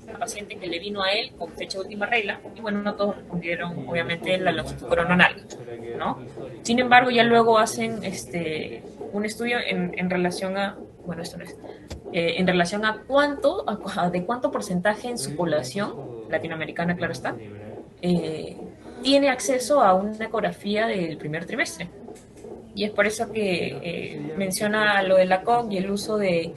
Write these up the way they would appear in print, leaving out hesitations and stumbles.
Una paciente que le vino a él con fecha de última regla, y bueno, no todos respondieron, obviamente, la longitud coronal, ¿no? Sin embargo, ya luego hacen un estudio en relación a, bueno, esto no es, en relación a de cuánto porcentaje en su población, latinoamericana, claro está, eh, tiene acceso a una ecografía del primer trimestre. Y es por eso que menciona lo de la COG y el uso de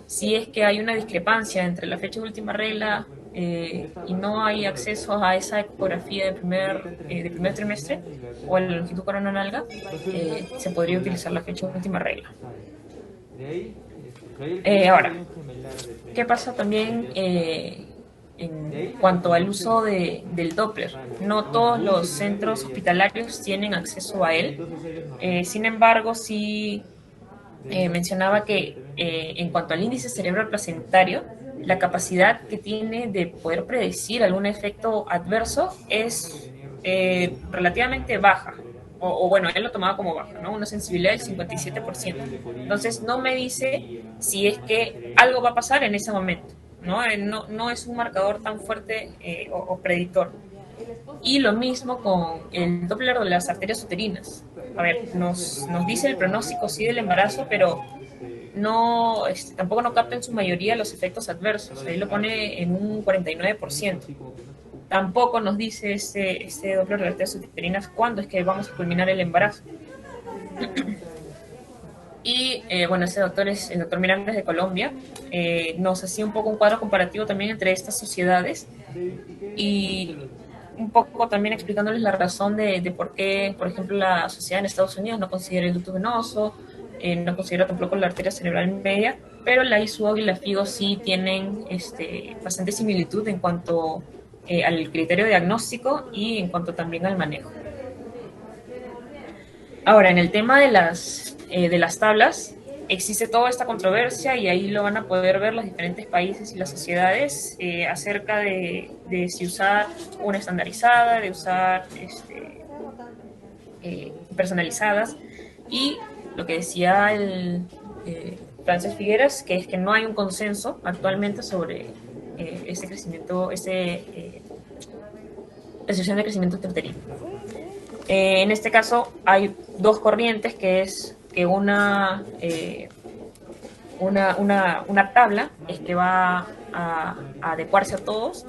si es que hay una discrepancia entre la fecha de última regla y no hay acceso a esa ecografía de primer trimestre o a la longitud coronal, se podría utilizar la fecha de última regla. Ahora, ¿qué pasa también en cuanto al uso del Doppler? No todos los centros hospitalarios tienen acceso a él. Sin embargo, sí mencionaba que en cuanto al índice cerebral placentario, la capacidad que tiene de poder predecir algún efecto adverso es relativamente baja. O bueno, él lo tomaba como baja, ¿no? Una sensibilidad del 57%. Entonces, no me dice si es que algo va a pasar en ese momento, ¿no? No es un marcador tan fuerte o predictor. Y lo mismo con el Doppler de las arterias uterinas. A ver, nos dice el pronóstico sí del embarazo, pero no, tampoco no capta en su mayoría los efectos adversos. Ahí lo pone en un 49%. Tampoco nos dice este Doppler de las arterias uterinas cuándo es que vamos a culminar el embarazo. Y bueno, ese doctor es el doctor Miranda de Colombia. Nos hacía un poco un cuadro comparativo también entre estas sociedades y un poco también explicándoles la razón de por qué, por ejemplo, la sociedad en Estados Unidos no considera el ducto venoso, no considera tampoco la arteria cerebral media, pero la ISUOG y la FIGO sí tienen bastante similitud en cuanto al criterio diagnóstico y en cuanto también al manejo. Ahora, en el tema de las tablas, existe toda esta controversia y ahí lo van a poder ver los diferentes países y las sociedades acerca de si usar una estandarizada, de usar personalizadas y lo que decía el Frances Figueras, que es que no hay un consenso actualmente sobre este crecimiento, restricción de crecimiento uterino. En este caso hay dos corrientes, que es que una tabla es que va a adecuarse a todos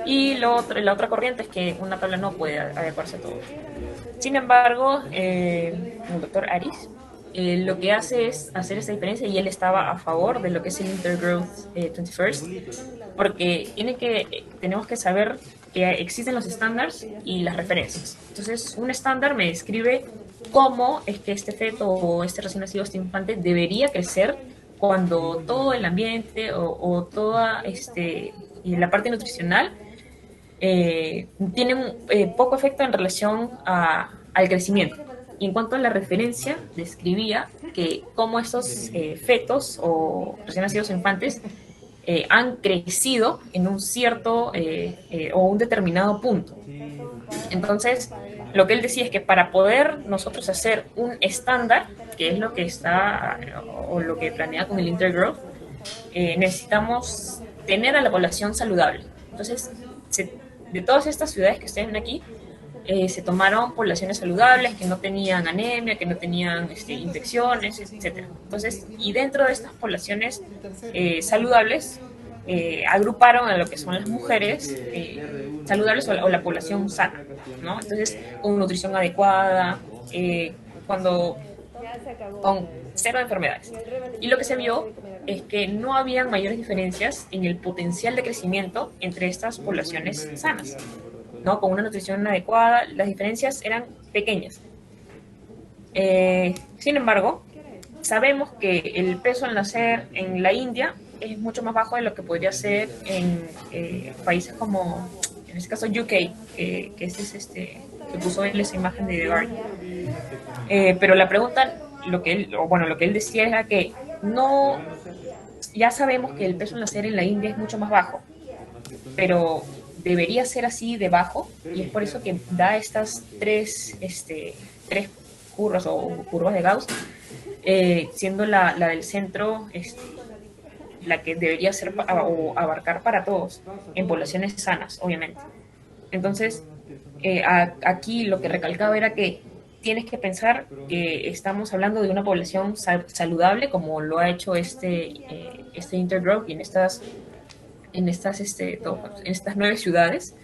y la otra corriente es que una tabla no puede adecuarse a todos. Sin embargo, el doctor Aris lo que hace es hacer esa diferencia y él estaba a favor de lo que es el Intergrowth 21st, porque tenemos que saber que existen los estándares y las referencias. Entonces, un estándar me describe cómo es que este feto o este recién nacido, este infante, debería crecer cuando todo el ambiente o toda la parte nutricional tiene poco efecto en relación al crecimiento. Y en cuanto a la referencia, describía que cómo estos fetos o recién nacidos infantes han crecido en un cierto o un determinado punto. Entonces, lo que él decía es que para poder nosotros hacer un estándar, que es lo que está o lo que planea con el Intergrowth, necesitamos tener a la población saludable. Entonces, de todas estas ciudades que estén aquí, se tomaron poblaciones saludables que no tenían anemia, que no tenían infecciones, etc. Entonces, y dentro de estas poblaciones saludables, agruparon a lo que son las mujeres saludables o la población sana, ¿no? Entonces, con nutrición adecuada, con cero enfermedades. Y lo que se vio es que no había mayores diferencias en el potencial de crecimiento entre estas poblaciones sanas, ¿no? Con una nutrición adecuada, las diferencias eran pequeñas. Sin embargo, sabemos que el peso al nacer en la India es mucho más bajo de lo que podría ser en países como, en este caso, UK, que que puso él esa imagen de The Guardian. Pero la pregunta, lo que él decía era que no, ya sabemos que el peso al nacer en la India es mucho más bajo, pero debería ser así de bajo, y es por eso que da estas tres curvas o curvas de Gauss, siendo la del centro la que debería ser o abarcar para todos, en poblaciones sanas, obviamente. Entonces, aquí lo que recalcaba era que tienes que pensar que estamos hablando de una población saludable, como lo ha hecho este Intergrowth y en estas 9 ciudades,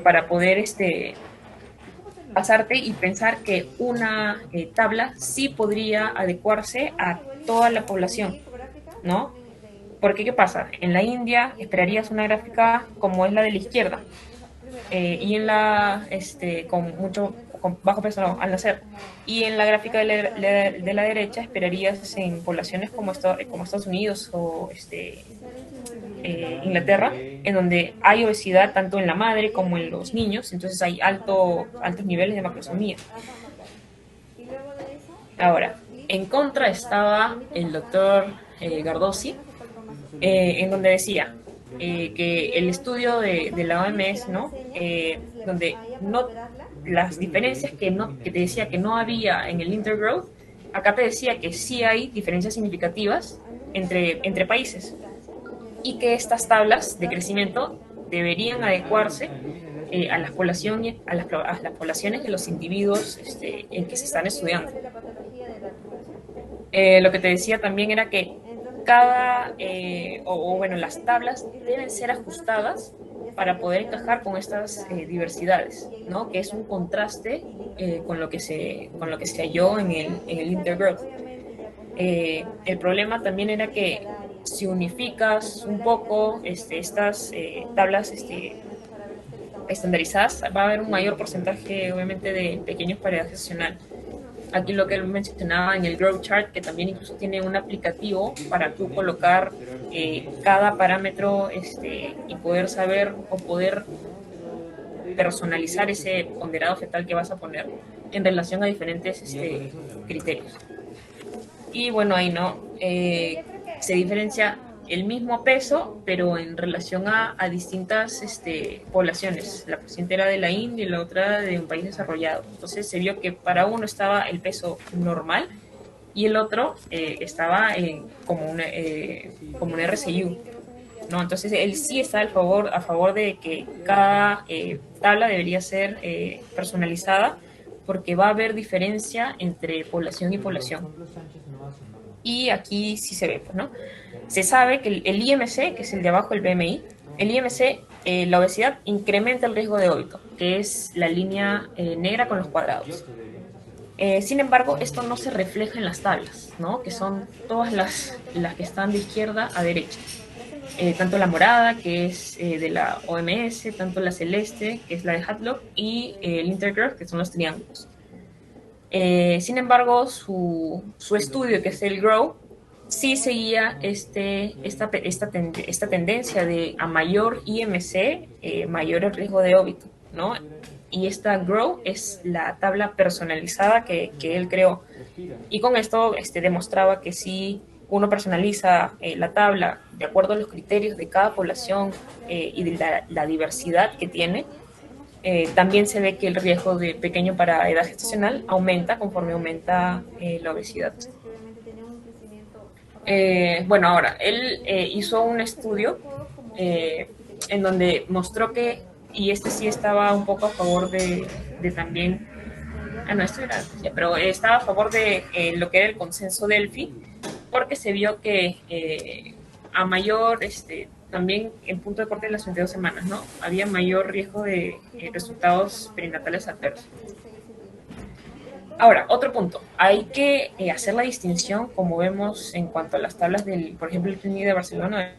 para poder pasarte y pensar que una tabla sí podría adecuarse a toda la población, ¿no? Porque, ¿qué pasa? En la India esperarías una gráfica como es la de la izquierda, y con bajo peso al nacer. Y en la gráfica de la derecha esperarías en poblaciones como Estados Unidos o Inglaterra, en donde hay obesidad tanto en la madre como en los niños, entonces hay altos niveles de macrosomía. Ahora, en contra estaba el doctor Gardossi, en donde decía que el estudio de la OMS, ¿no? Donde no las diferencias que te decía que no había en el Intergrowth, acá te decía que sí hay diferencias significativas entre países y que estas tablas de crecimiento deberían adecuarse a las poblaciones de los individuos en que se están estudiando. Lo que te decía también era que bueno, las tablas deben ser ajustadas para poder encajar con estas diversidades, ¿no? Que es un contraste con lo que se halló en el Intergrowth. El problema también era que si unificas un poco estas tablas estandarizadas, va a haber un mayor porcentaje, obviamente, de pequeños paredajes estacional. Aquí lo que él mencionaba en el Grow Chart, que también incluso tiene un aplicativo para tú colocar cada parámetro y poder saber o poder personalizar ese ponderado fetal que vas a poner en relación a diferentes criterios. Y bueno, ahí no se diferencia el mismo peso, pero en relación a distintas poblaciones. La paciente era de la India y la otra de un país desarrollado. Entonces se vio que para uno estaba el peso normal y el otro estaba como un RCU, ¿no? Entonces él sí está a favor de que cada tabla debería ser personalizada, porque va a haber diferencia entre población y población. Y aquí sí se ve, pues, ¿no? Se sabe que el IMC, que es el de abajo, el BMI, el IMC, la obesidad incrementa el riesgo de óbito, que es la línea negra con los cuadrados. Sin embargo, esto no se refleja en las tablas, ¿no? Que son todas las que están de izquierda a derecha. Tanto la morada, que es de la OMS, tanto la celeste, que es la de Hadlock, y el Intergrowth, que son los triángulos. Sin embargo, su estudio, que es el GROW, sí seguía esta tendencia de a mayor IMC, mayor el riesgo de óbito, ¿no? Y esta GROW es la tabla personalizada que él creó. Y con esto demostraba que si uno personaliza la tabla de acuerdo a los criterios de cada población y de la diversidad que tiene, también se ve que el riesgo de pequeño para edad gestacional aumenta conforme aumenta la obesidad. Bueno, ahora, él hizo un estudio en donde mostró que, y este sí estaba un poco a favor de también, no, esto era, pero estaba a favor de lo que era el consenso Delphi, porque se vio que a mayor, también en punto de corte de las 22 semanas, ¿no? Había mayor riesgo de resultados perinatales adversos. Ahora, otro punto. Hay que hacer la distinción, como vemos en cuanto a las tablas del, por ejemplo, el PNI de Barcelona.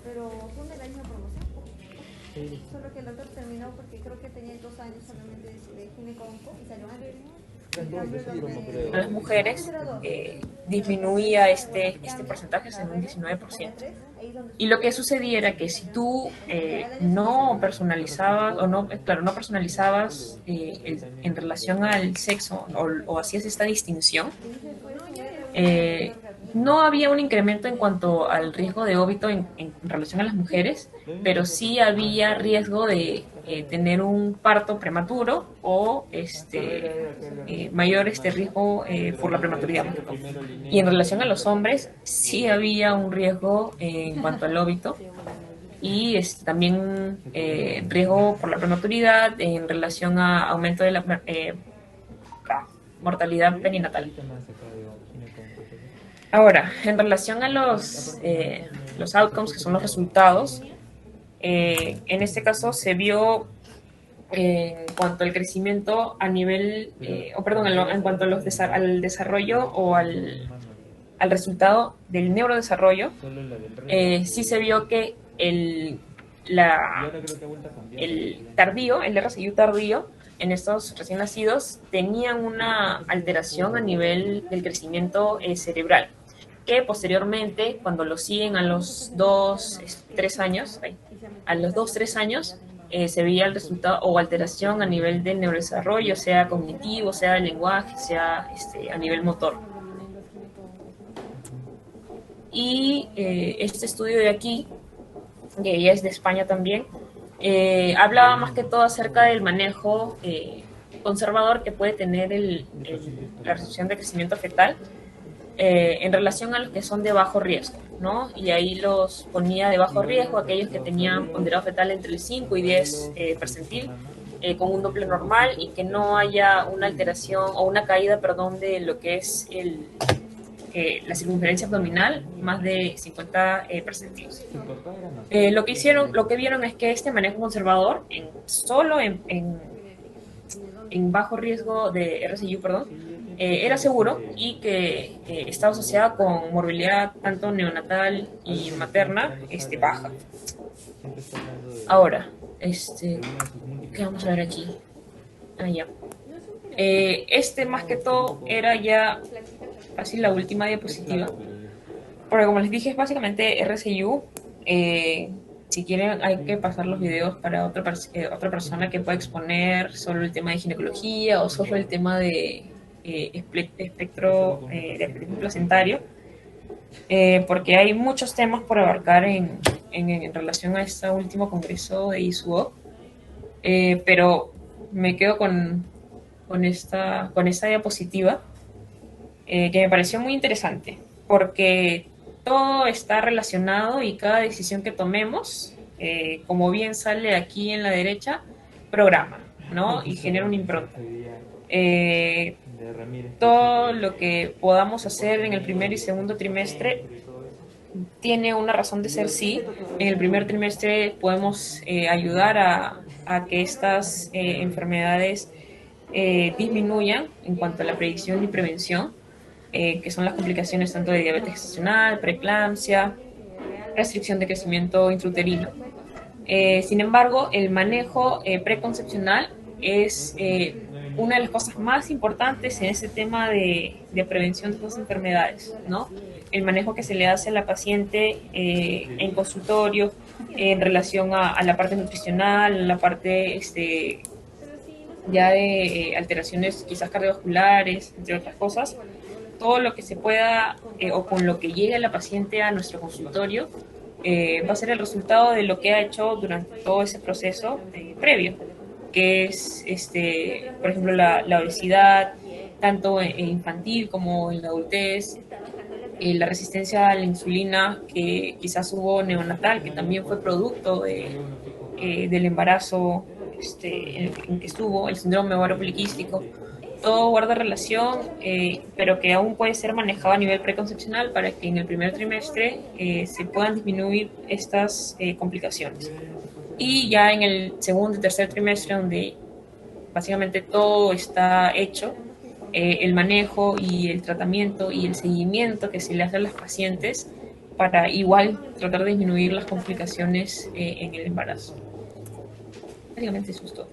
Pero son de la misma promoción. Solo que el doctor terminó porque creo que tenía 2 años solamente de gineco y salió antes. a las mujeres, disminuía este porcentaje en un 19%. Y lo que sucedía era que si tú no personalizabas, o no, claro, no personalizabas en relación al sexo o hacías esta distinción, eh, no había un incremento en cuanto al riesgo de óbito en relación a las mujeres, pero sí había riesgo de tener un parto prematuro o mayor riesgo por la prematuridad. Y en relación a los hombres, sí había un riesgo en cuanto al óbito y también riesgo por la prematuridad en relación a aumento de la mortalidad perinatal. Ahora, en relación a los outcomes, que son los resultados, en este caso se vio en cuanto al crecimiento a nivel, en cuanto al desarrollo o al resultado del neurodesarrollo, sí se vio que el RCU tardío en estos recién nacidos tenían una alteración a nivel del crecimiento cerebral, que posteriormente, cuando lo siguen a los 2-3 años, se veía el resultado o alteración a nivel del neurodesarrollo, sea cognitivo, sea de lenguaje, sea a nivel motor. Y este estudio de aquí, que ya es de España también, hablaba más que todo acerca del manejo conservador que puede tener la recepción de crecimiento fetal en relación a los que son de bajo riesgo, ¿no? Y ahí los ponía de bajo riesgo aquellos que tenían ponderado fetal entre el 5 y 10 percentil, con un Doppler normal y que no haya una alteración o una caída, perdón, de lo que es la circunferencia abdominal más de 50 percentiles. Lo que vieron es que este manejo conservador, solo en bajo riesgo de RCU, perdón, era seguro y que estaba asociada con morbilidad tanto neonatal y materna baja. Ahora, ¿qué vamos a ver aquí? Ya. Más que todo era ya casi la última diapositiva, porque como les dije es básicamente RCU. Si quieren hay que pasar los videos para otra persona que pueda exponer solo el tema de ginecología o solo el tema de espectro de placentario, porque hay muchos temas por abarcar en relación a este último congreso de ISUO, pero me quedo con esta diapositiva, que me pareció muy interesante, porque todo está relacionado y cada decisión que tomemos, como bien sale aquí en la derecha, programa, ¿no? Y genera una impronta. Todo lo que podamos hacer en el primer y segundo trimestre tiene una razón de ser, sí. En el primer trimestre podemos ayudar a que estas enfermedades disminuyan en cuanto a la predicción y prevención, que son las complicaciones tanto de diabetes gestacional, preeclampsia, restricción de crecimiento intrauterino. Sin embargo, el manejo preconcepcional es una de las cosas más importantes en ese tema de prevención de estas enfermedades, ¿no? El manejo que se le hace a la paciente en consultorio en relación a la parte nutricional, a la parte ya de alteraciones quizás cardiovasculares, entre otras cosas. Todo lo que se pueda o con lo que llegue la paciente a nuestro consultorio va a ser el resultado de lo que ha hecho durante todo ese proceso previo, que es, por ejemplo, la obesidad, tanto infantil como en la adultez, la resistencia a la insulina que quizás hubo neonatal, que también fue producto del embarazo en que estuvo, el síndrome ovario poliquístico. Todo guarda relación, pero que aún puede ser manejado a nivel preconcepcional para que en el primer trimestre se puedan disminuir estas complicaciones. Y ya en el segundo y tercer trimestre, donde básicamente todo está hecho, el manejo y el tratamiento y el seguimiento que se le hace a las pacientes para igual tratar de disminuir las complicaciones en el embarazo. Básicamente eso es todo.